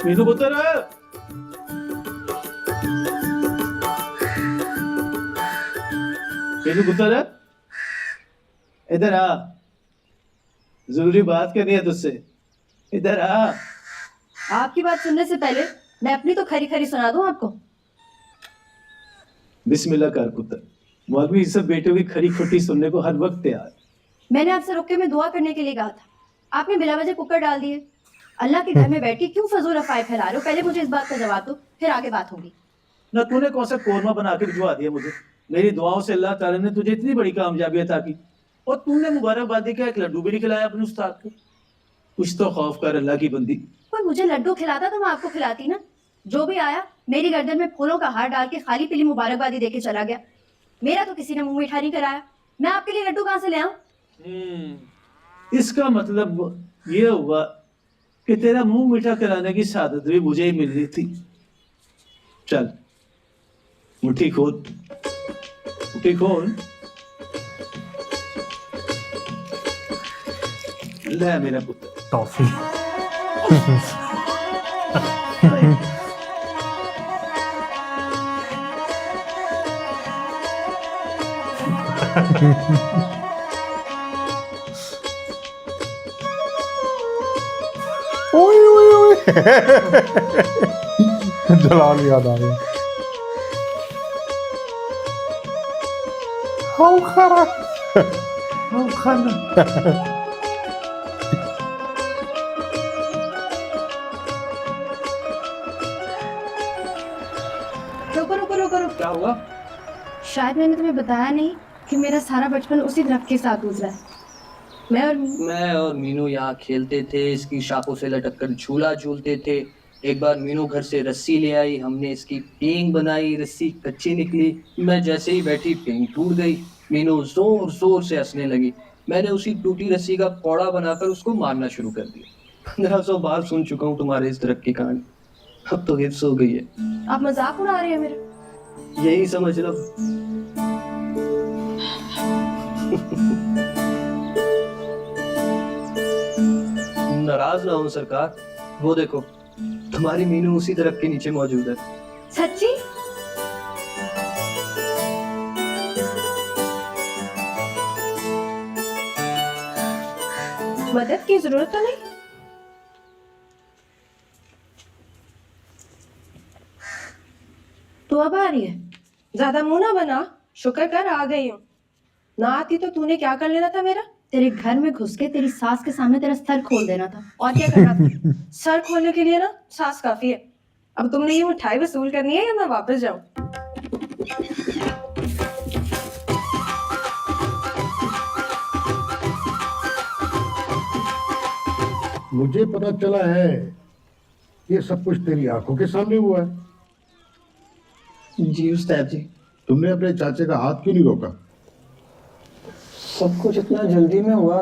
मीनू पुत्र, मीनू पुत्र, इधर आ। जरूरी बात करनी है तुझसे। इधर आ। आपकी बात सुनने से पहले मैं अपनी तो खरी खरी सुना दूं आपको। बिस्मिल्लाह कर पुत्र। मौलवी सब बेटों की खरी खोटी सुनने को हर वक्त तैयार। मैंने आपसे रुक के में दुआ करने के लिए कहा था, आपने बिला वजह कुकर डाल दिए। अल्लाह के घर में बैठ के क्यों फजूल अफवाहें फैला रहे हो? पहले मुझे इस बात का जवाब दो, फिर आगे बात होगी। ना तूने कौन सा कोरमा बना के भिजवा दिया मुझे। मेरी दुआओं से अल्लाह ताला ने तुझे इतनी बड़ी कामयाबी अता की, और तूने मुबारकबादी का एक लड्डू भी नहीं खिलाया अपने उस्ताद को। कुछ तो खौफ कर अल्लाह की बंदी। कोई मुझे लड्डू खिलाता तो मैं आपको खिलाती ना। जो भी आया मेरी गर्दन में फूलों का हार डाल के खाली पीली मुबारकबादी देके चला गया। मेरा तो किसी ने मुंह मीठा नहीं कराया। मैं आपके लिए लड्डू कहाँ से ले आऊं? इसका मतलब ये हुआ कि तेरा मुंह मीठा कराने की सादत भी मुझे ही मिल रही थी। चल मुट्ठी खोल, मुट्ठी खोल। ले मेरा पुत्र टॉफी। ओए ओए ओए जलाल याद आ गया। हाउ खरा हाउ खाना। रुको रुको रुको रुको। क्या हुआ? शायद मैंने तुम्हें बताया नहीं कि मेरा सारा बचपन उसी दरख्त के साथ गुजरा है। मैं और मीनू यहाँ खेलते थे, इसकी शाखों से लटक कर झूला झूलते थे। एक बार मीनू घर से रस्सी ले आई, हमने इसकी पींग बनाई, रस्सी कच्ची निकली। मैं जैसे ही बैठी पींग टूट गई। मीनू जोर जोर से हंसने लगी। मैंने उसी टूटी रस्सी का कौड़ा बनाकर उसको मारना शुरू कर दिया। 1500 बार सुन चुका हूँ तुम्हारे इस दरख्त की कहानी, अब तो हिफ्स हो गई है। आप मजाक उड़ा रहे हैं मेरा। यही समझ लो। नाराज ना हो सरकार, वो देखो तुम्हारी मीनू उसी दरख्त के नीचे मौजूद है। सच्ची? मदद की जरूरत तो नहीं? तो अब आ रही है। ज्यादा मुंह ना बना, शुक्र कर आ गई हूँ। ना आती तो तूने क्या कर लेना था मेरा? तेरे घर में घुस के तेरी सास के सामने तेरा सर खोल देना था। और क्या करना था? सर खोलने के लिए ना सास काफी है। अब तुमने ये मिठाई वसूल करनी है या मैं वापस जाऊं? मुझे पता चला है ये सब कुछ तेरी आंखों के सामने हुआ है। जी उस्ताद जी। तुमने अपने चाचे का हाथ क्यों नहीं रोका? सब कुछ इतना जल्दी में हुआ,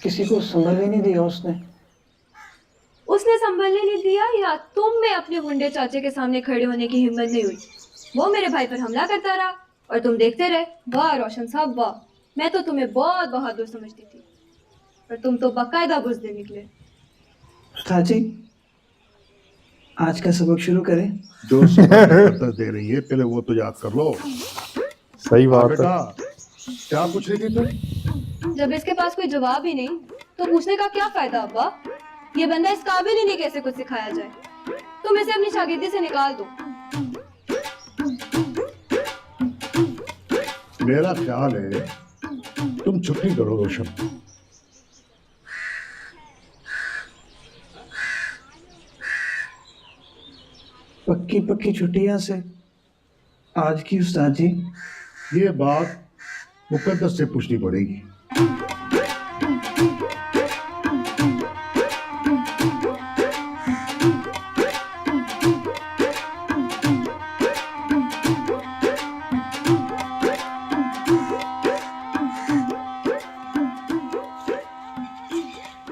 किसी को संभल ही नहीं दिया उसने। उसने संभलने नहीं दिया या तुम में अपने गुंडे चाचे के सामने खड़े होने की हिम्मत नहीं हुई? वो मेरे भाई पर हमला करता रहा और तुम देखते रहे। वाह रोशन साहब वाह, मैं तो तुम्हें बहुत बहादुर समझती थी, और तुम तो बाकायदा बुज़दिल निकले। उस्ताद जी आज का सबक शुरू करें। जो सबक दे रही है पहले वो तो याद कर लो। सही बात है। बेटा क्या पूछ रही थी तुम? जब इसके पास कोई जवाब ही नहीं तो पूछने का क्या फायदा अब्बा? ये बंदा इस काबिल ही नहीं कैसे कुछ सिखाया जाए। तुम इसे अपनी शागिर्दी से निकाल दो। मेरा ख्याल है तुम छुट्टी करो रोशन। पक्की पक्की छुट्टियां से आज की उस्ताद जी। ये बात मुकद्दस से पूछनी पड़ेगी।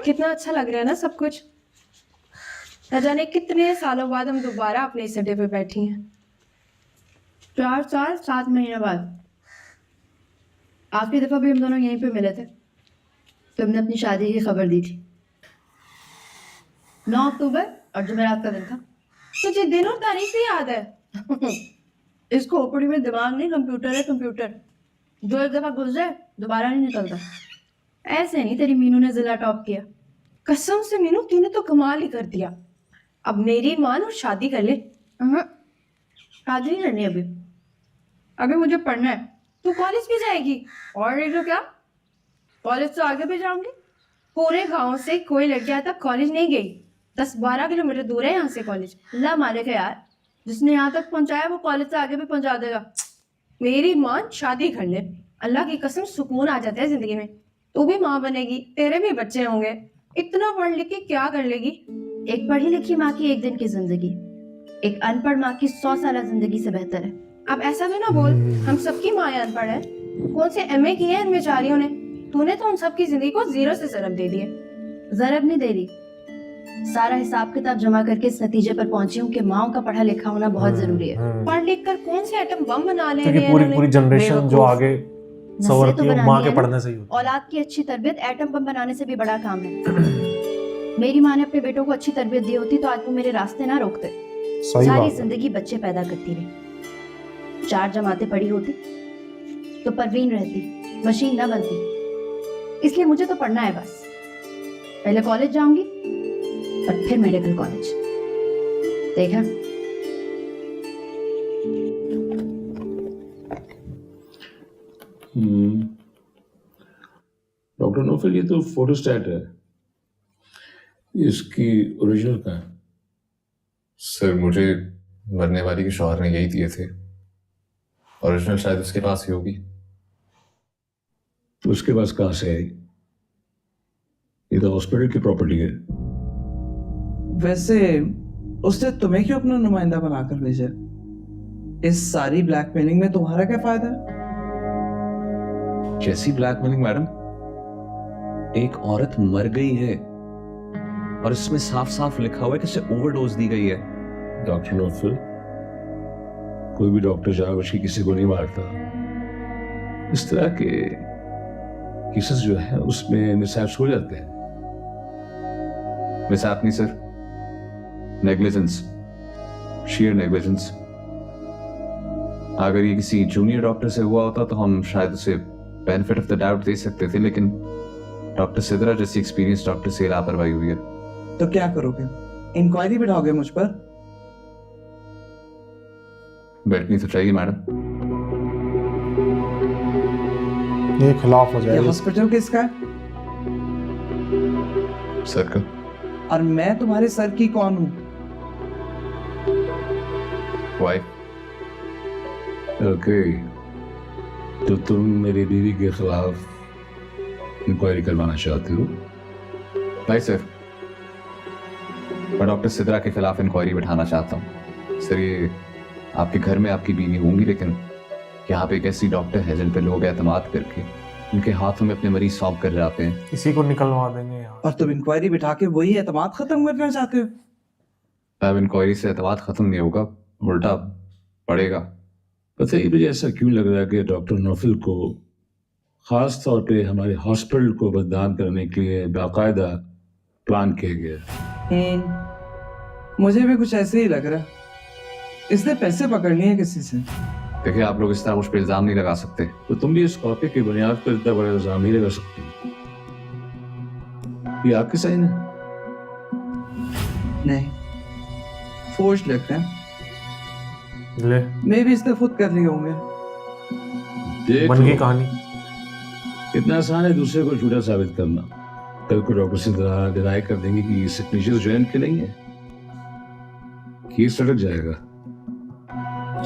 कितना अच्छा लग रहा है ना सब कुछ। न जाने कितने सालों बाद हम दोबारा अपने इस अड्डे पे बैठी हैं। 4 साल 7 महीने बाद। आखिरी दफा भी हम दोनों यहीं पे मिले थे। तुमने अपनी शादी की खबर दी थी 9 अक्टूबर और जुमेरात का दिन था। तुझे दिन और तारीख ही याद है। इस खोपड़ी में दिमाग नहीं, कंप्यूटर है कंप्यूटर। जो एक दफा घुस जाए दोबारा नहीं निकलता। ऐसे नहीं तेरी मीनू ने जिला टॉप किया। कसम से मीनू, तूने तो कमाल ही कर दिया। अब मेरी मान और शादी कर ले। शादी नहीं करनी अभी, अभी मुझे पढ़ना है। तू कॉलेज भी जाएगी? और नहीं तो क्या, कॉलेज तो आगे भी जाऊंगी। पूरे गांव से कोई लड़की आज तक कॉलेज नहीं गई। 10-12 किलोमीटर दूर है यहाँ से कॉलेज। अल्लाह मालिक है यार, जिसने यहाँ तक पहुंचाया वो कॉलेज से आगे भी पहुंचा देगा। मेरी माँ शादी कर ले, अल्लाह की कसम सुकून आ जाता है जिंदगी में। तू भी माँ बनेगी, तेरे भी बच्चे होंगे। इतना पढ़ लिख के क्या कर लेगी? एक पढ़ी लिखी माँ की एक दिन की जिंदगी एक अनपढ़ माँ की 100 साल जिंदगी से बेहतर है। अब ऐसा भी ना बोल हम सबकी माँ अनपढ़ है। कौन से MA किए हैं इन बेचारियों ने? तूने तो उन सबकी जिंदगी को 0 से ज़रब दे दिए। ज़रब नहीं दे रही, सारा हिसाब किताब जमा करके इस नतीजे पर पहुंची हूँ कि माओ का पढ़ा लिखा होना बहुत जरूरी है। पढ़ लिख कर कौन से एटम बम बना ले रहे हैं? पूरी पूरी जनरेशन जो आगे सवरती है माँ के पढ़ने से ही होती है। औलाद की अच्छी तरबियत एटम बम बनाने से भी बड़ा काम है। मेरी माँ ने अपने बेटों को अच्छी तरबियत दी होती तो आज वो मेरे रास्ते ना रोकते। सारी जिंदगी बच्चे पैदा करती रही। 4 जमातें पढ़ी होती तो परवीन रहती, मशीन ना बनती। इसलिए मुझे तो पढ़ना है बस। पहले कॉलेज जाऊंगी और फिर मेडिकल कॉलेज। देखा? डॉक्टर नौफल, ये तो फोटोस्टैट है, इसकी ओरिजिनल कहाँ है? सर मुझे मरने वाली के शौहर ने यही दिए थे। ओरिजिनल शायद उसके पास ही होगी। तो उसके पास कहाँ से आई? ये तो हॉस्पिटल की प्रॉपर्टी है। वैसे उसने तुम्हें क्यों अपना नुमाइंदा बनाकर भेजा? इस सारी ब्लैकमेलिंग में तुम्हारा क्या फायदा? कैसी ब्लैकमेलिंग मैडम? एक औरत मर गई है और इसमें साफ साफ लिखा हुआ है कि उसे ओवरडोज दी गई है। डॉक्टर नौफल, कोई भी डॉक्टर जानबूझ के किसी को नहीं मारता। इस तरह के केसेस जो है उसमें मिसहैप्स हो जाते हैं। मिसहैप नहीं सर, नेग्लिजेंस, sheer नेग्लिजेंस। अगर ये किसी जूनियर डॉक्टर से हुआ होता तो हम शायद उसे बेनिफिट ऑफ द डाउट दे सकते थे, लेकिन डॉक्टर सिद्रा जैसी एक्सपीरियंस डॉक्टर से लापरवाही हुई है। तो क्या करोगे? इंक्वायरी बिठाओगे मुझ पर? बैठनी तो चाहिए मैडम। ये खिलाफ हो ये जाएगा। हॉस्पिटल किसका है? सर का। और मैं तुम्हारे सर की कौन हूँ? वाइफ। ओके, तो तुम मेरी बीवी के खिलाफ इंक्वायरी करवाना चाहते हो? नहीं सर, मैं डॉक्टर सिद्रा के खिलाफ इंक्वायरी बिठाना चाहता हूँ। सर ये आपके घर में आपकी बीवी होंगी, लेकिन यहाँ पे एक ऐसी डॉक्टर है जिन पे लोग एतमाद करके उनके हाथों में अपने मरीज सौंप कर जाते हैं। इसी को निकलवा देंगे यहाँ। और तुम इंक्वायरी बिठा के वही एतमाद खत्म करना चाहते हो? अब इंक्वायरी से एतमाद खत्म नहीं होगा, उल्टा बढ़ेगा। पता ही मुझे ऐसा क्यों लग रहा है कि डॉक्टर नौफल को खास तौर पे हमारे हॉस्पिटल को बदनाम करने के लिए बाकायदा प्लान किया गया। मुझे भी कुछ ऐसे ही लग रहा है। इसने पैसे पकड़ लिए किसी से। देखिए आप लोग इस तरह मुझ पर इल्जाम नहीं लगा सकते। तो तुम भी इस कॉपी की बुनियाद पर इतना बड़ा इल्जाम नहीं लगा सकते। ये आपके साइन है? नहीं, फोर्ज लग रहे हैं। ले मे भी इसने खुद कर लिए होंगे। देख बन गई लो, कहानी। इतना आसान है दूसरे को झूठा साबित करना। कल को डॉक्टर से डिनाई कर देंगे कि सिग्नेचर जो है इनके नहीं है, केस लटक जाएगा।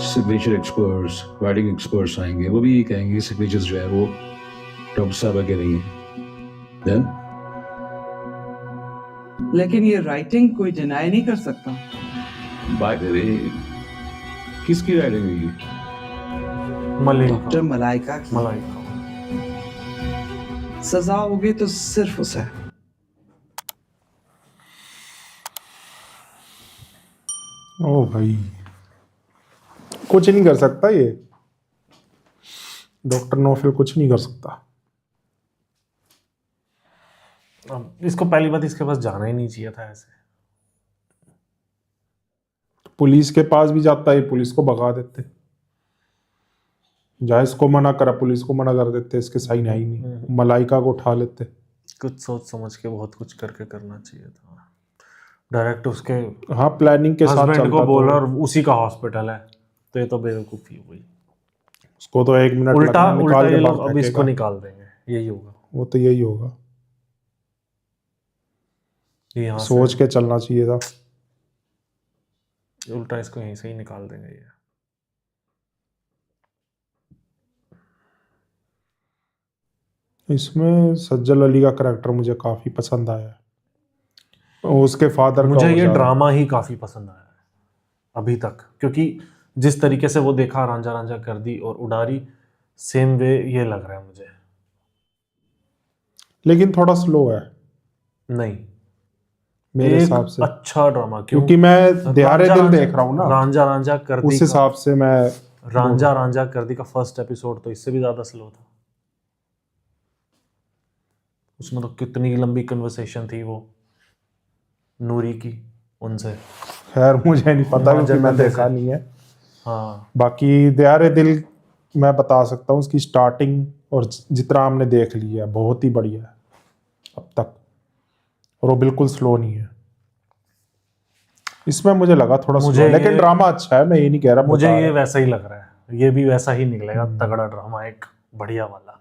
सिग्नेचर एक्सपर्ट्स, राइटिंग एक्सपर्ट्स आएंगे, वो भी कहेंगे सिग्नेचर जो है वो डॉक्टर साहब के नहीं है। देन लेकिन ये राइटिंग कोई डिनाई नहीं कर सकता। बाय द वे, किसकी राइटिंग हुई? डॉक्टर मलाइका की। मलाइका। सजा होगी तो सिर्फ उसे। ओ भाई, कुछ नहीं कर सकता ये डॉक्टर नौफल, कुछ नहीं कर सकता। अब इसको पहली बात इसके पास जाना ही नहीं चाहिए था ऐसे। पुलिस के पास भी जाता है, पुलिस को भगा देते। जहाँ इसको मना करा पुलिस को मना कर देते, इसके साइन है ही नहीं। मलाइका को उठा लेते। कुछ सोच समझ के बहुत कुछ करके करना चाहिए था। डायरेक्ट उसके हाँ, प्लानिंग के साथ हस्बैंड चलता को बोला तो और उसी का हॉस्पिटल है, तो ये तो बेवकूफ़ी हो गई। उसको तो 1 मिनट उल्टा लगना, उल्टा निकाल ये के लोग बाहर अब इसको फेंकेगा। निकाल देंगे, यही होगा। वो तो यही होगा। ये यहाँ सोच के चलना चाहिए था। से उल्टा इसको यहीं से ही निकाल देंगे ये। इसमें सज्जल अली का करैक्टर मुझे काफी पसंद आया है। उसके फादर मुझे का ये ज़्यादा- ड्रामा ही काफी पसंद आया है अभी तक, क्योंकि जिस तरीके से वो देखा रांझा रांझा कर दी और उडारी, सेम वे ये लग रहा है मुझे। लेकिन थोड़ा स्लो है नहीं, मेरे एक हिसाब से, अच्छा ड्रामा, क्योंकि मैं दिहारे दिल देख रहा हूँ ना, रांझा रांझा कर दी उस हिसाब से मैं रांझा रांझा कर दी का फर्स्ट एपिसोड तो इससे भी ज्यादा स्लो था। उसमें तो कितनी लंबी कन्वर्सेशन थी वो नूरी की उनसे। खैर मुझे नहीं पता क्योंकि मैं जगह देखा से। नहीं है। हाँ, बाकी दिहारे दिल मैं बता सकता हूँ, उसकी स्टार्टिंग और जितना हमने देख लिया बहुत ही बढ़िया है अब तक, और वो बिल्कुल स्लो नहीं है। इसमें मुझे लगा थोड़ा मुझे स्लो, लेकिन ये- ड्रामा अच्छा है, मैं ये नहीं कह रहा। मुझे बता ये रहा। वैसा ही लग रहा है, ये भी वैसा ही निकलेगा, तगड़ा ड्रामा एक बढ़िया वाला,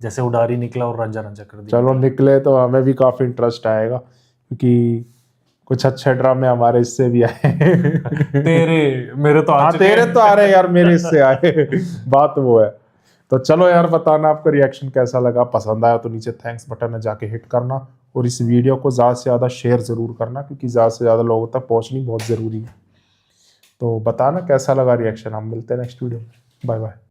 जैसे उडारी निकला और रांझा रांझा कर दिया। चलो निकले तो हमें भी काफी इंटरेस्ट आएगा, क्योंकि कुछ अच्छे ड्रामे हमारे इससे भी आए। तेरे मेरे तो आ हाँ चुके तेरे हैं। तो आ रहे यार, मेरे इससे आए। बात वो है। तो चलो यार, बताना आपका रिएक्शन कैसा लगा। पसंद आया तो नीचे थैंक्स बटन है, जाके हिट करना, और इस वीडियो को ज़्यादा से ज़्यादा शेयर ज़रूर करना, क्योंकि ज़्यादा से ज़्यादा लोगों तक पहुंचनी बहुत ज़रूरी है। तो बताना कैसा लगा रिएक्शन। हम मिलते हैं नेक्स्ट वीडियो में। Bye bye.